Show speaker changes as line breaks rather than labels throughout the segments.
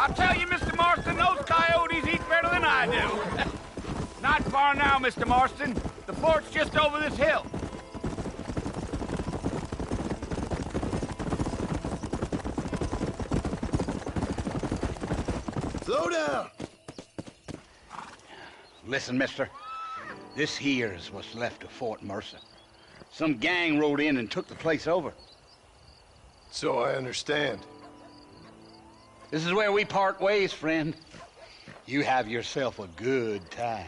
I'll tell you, Mr. Marston, those coyotes eat better than I do. Not far now, Mr. Marston. The fort's just over this hill.
Slow down.
Listen, mister. This here's what's left of Fort Mercer. Some gang rode in and took the place over.
So I understand.
This is where we part ways, friend. You have yourself a good time.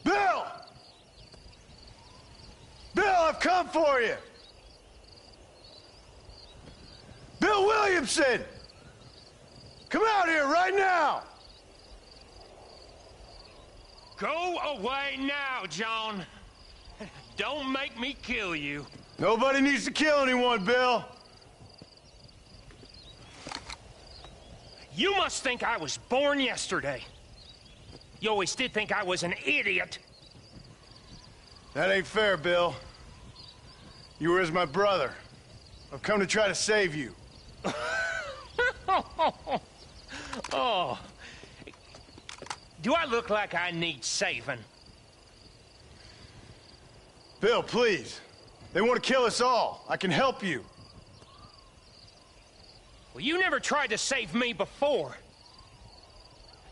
Bill! Bill, I've come for you! Bill Williamson! Come out here right now!
Go away now, John. Don't make me kill you.
Nobody needs to kill anyone, Bill.
You must think I was born yesterday. You always did think I was an idiot.
That ain't fair, Bill. You were as my brother. I've come to try to save you.
Oh. Do I look like I need saving?
Bill, please. They want to kill us all. I can help you.
Well, you never tried to save me before.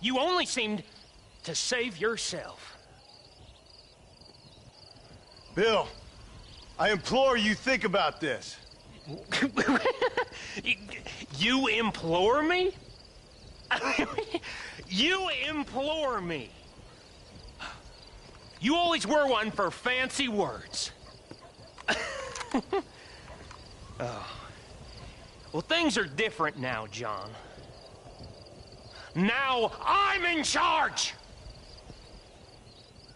You only seemed to save yourself.
Bill, I implore you think about this.
You implore me? You implore me. You always were one for fancy words. Oh. Well, things are different now, John. Now I'm in charge!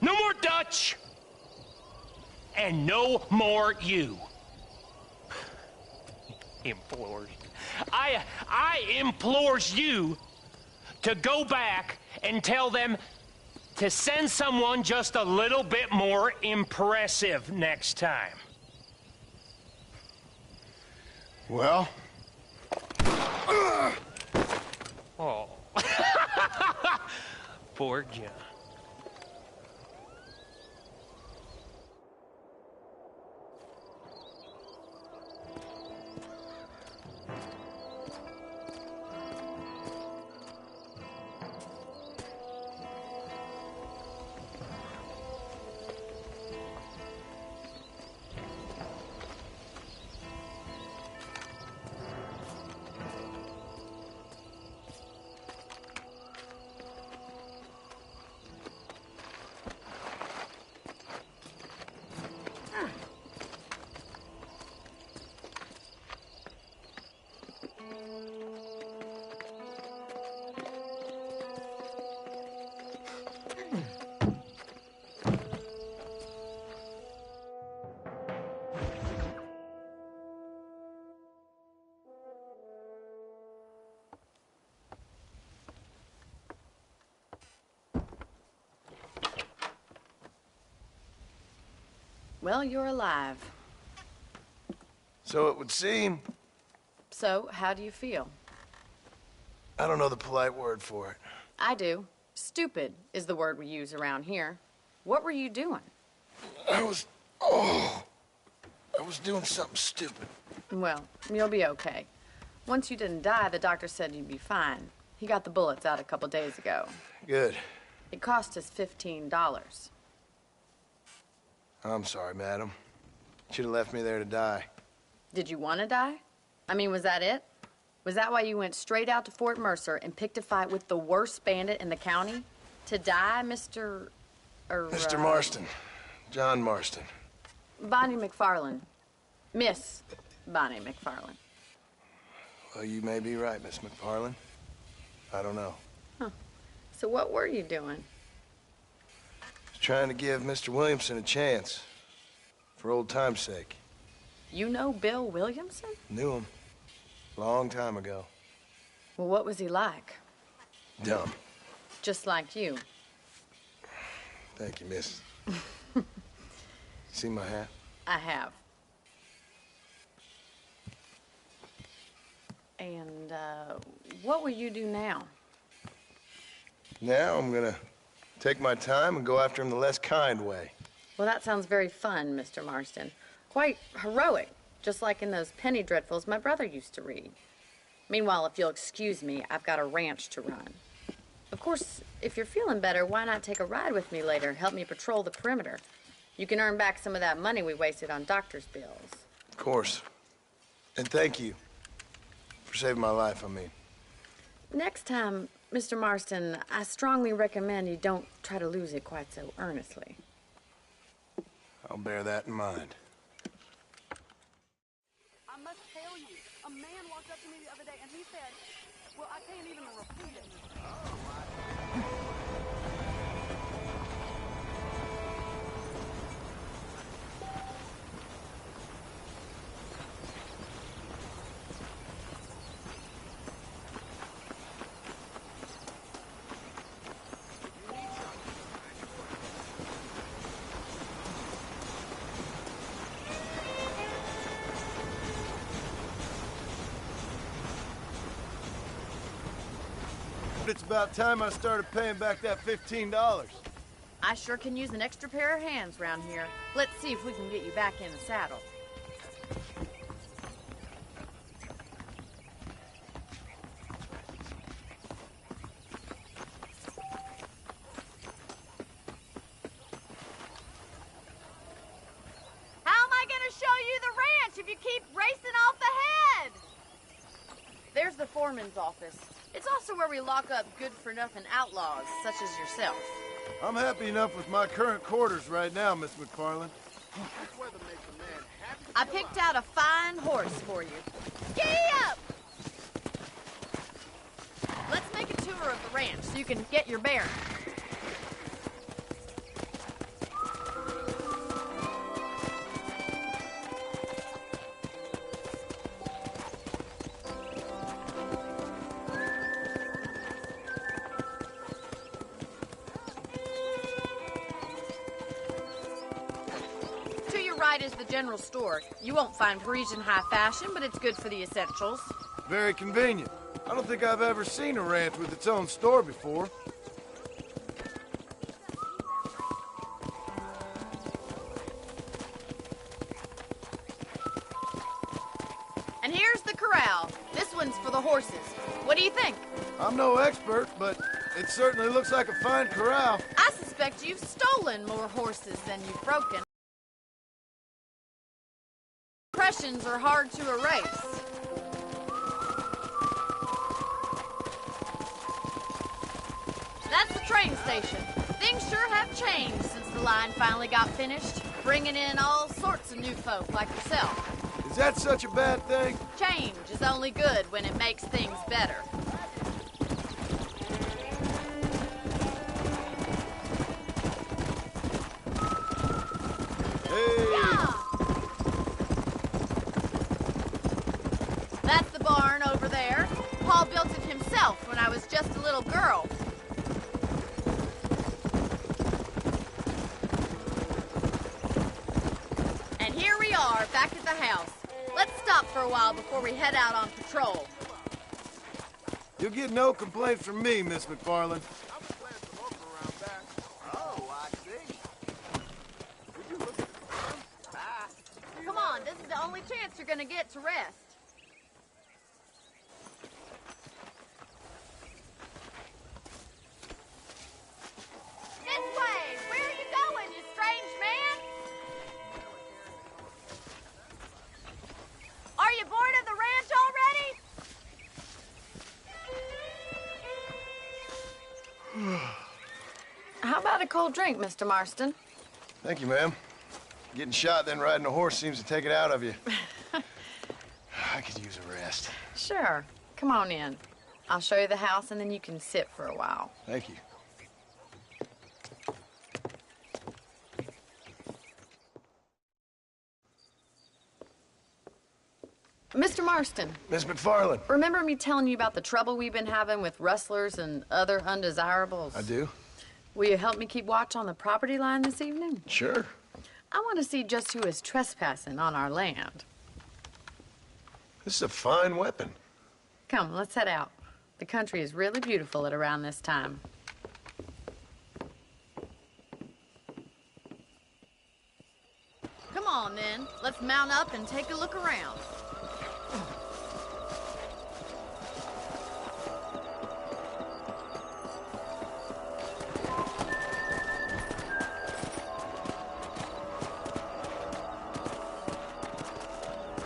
No more Dutch! And no more you. Implores. I implores you to go back and tell them to send someone just a little bit more impressive next time.
Well?
Oh. Poor John.
Well, you're alive.
So it would seem.
So, how do you feel?
I don't know the polite word for it.
I do. Stupid is the word we use around here. What were you doing?
I was doing something stupid.
Well, you'll be okay. Once you didn't die, the doctor said you'd be fine. He got the bullets out a couple days ago.
Good.
It cost us $15.
I'm sorry, madam. Should have left me there to die.
Did you want to die? I mean, was that it? Was that why you went straight out to Fort Mercer and picked a fight with the worst bandit in the county? To die, Mr.
Mr. Marston. John Marston.
Bonnie McFarland. Miss Bonnie McFarland.
Well, you may be right, Miss McFarland. I don't know.
So what were you doing?
Just trying to give Mr. Williamson a chance. For old time's sake.
You know Bill Williamson?
Knew him. Long time ago.
Well, what was he like?
Dumb.
Just like you.
Thank you, miss. See my hat?
I have. And, what will you do now?
Now I'm gonna take my time and go after him the less kind way.
Well, that sounds very fun, Mr. Marston. Quite heroic, just like in those penny dreadfuls my brother used to read. Meanwhile, if you'll excuse me, I've got a ranch to run. Of course, if you're feeling better, why not take a ride with me later? Help me patrol the perimeter. You can earn back some of that money we wasted on doctor's bills.
Of course. And thank you for saving my life, I mean.
Next time, Mr. Marston, I strongly recommend you don't try to lose it quite so earnestly.
I'll bear that in mind.
I must tell you, a man walked up to me the other day and he said, well, I can't even repeat it.
It's about time I started paying back that $15.
I sure can use an extra pair of hands around here. Let's see if we can get you back in the saddle. How am I going to show you the ranch if you keep racing off ahead? There's the foreman's office. It's also where we lock up good-for-nothing outlaws, such as yourself.
I'm happy enough with my current quarters right now, Miss McFarland.
I picked out a fine horse for you. Giddy up! Let's make a tour of the ranch so you can get your bearings. Right is the general store. You won't find Parisian high fashion, but it's good for the essentials.
Very convenient. I don't think I've ever seen a ranch with its own store before.
And here's the corral. This one's for the horses. What do you think?
I'm no expert, but it certainly looks like a fine corral.
I suspect you've stolen more horses than you've broken. Impressions are hard to erase. That's the train station. Things sure have changed since the line finally got finished, bringing in all sorts of new folk like yourself.
Is that such a bad thing?
Change is only good when it makes things better. That's the barn over there. Paul built it himself when I was just a little girl. And here we are, back at the house. Let's stop for a while before we head out on patrol.
You'll get no complaints from me, Miss McFarland.
Come on, this is the only chance you're gonna get to rest. This way! Where are you going, you strange man? Are you bored of the ranch already? How about a cold drink, Mr. Marston?
Thank you, ma'am. Getting shot, then riding a horse seems to take it out of you. I could use a rest.
Sure. Come on in. I'll show you the house, and then you can sit for a while.
Thank you.
Mr. Marston,
Miss McFarland.
remember me telling you about the trouble we've been having with rustlers and other undesirables?
I do?
Will you help me keep watch on the property line this evening?
Sure.
I want to see just who is trespassing on our land.
This is a fine weapon.
Come, let's head out. The country is really beautiful at around this time. Come on, then. Let's mount up and take a look around.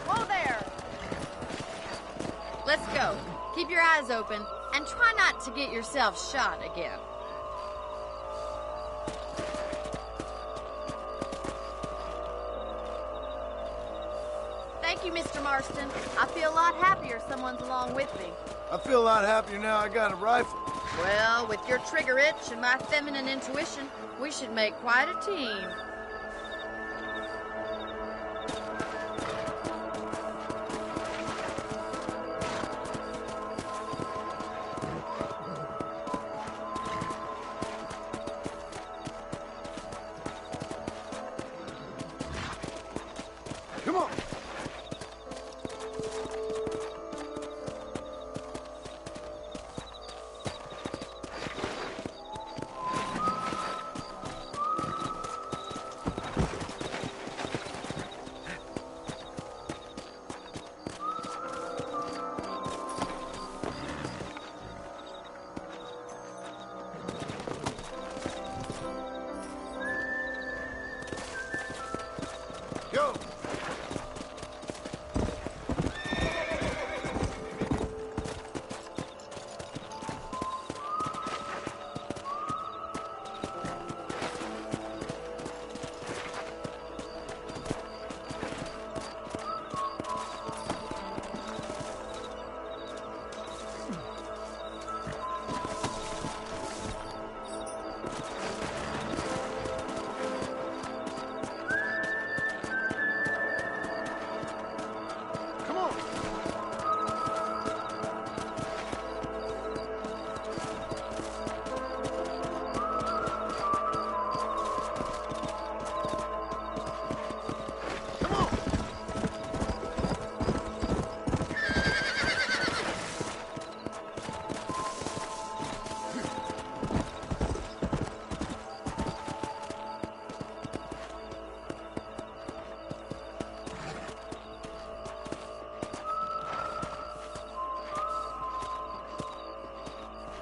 Whoa there! Let's go. Keep your eyes open and try not to get yourself shot again. Thank you, Mr. Marston. I feel a lot happier someone's along with me.
I feel a lot happier now I got a rifle.
Well, with your trigger itch and my feminine intuition, we should make quite a team.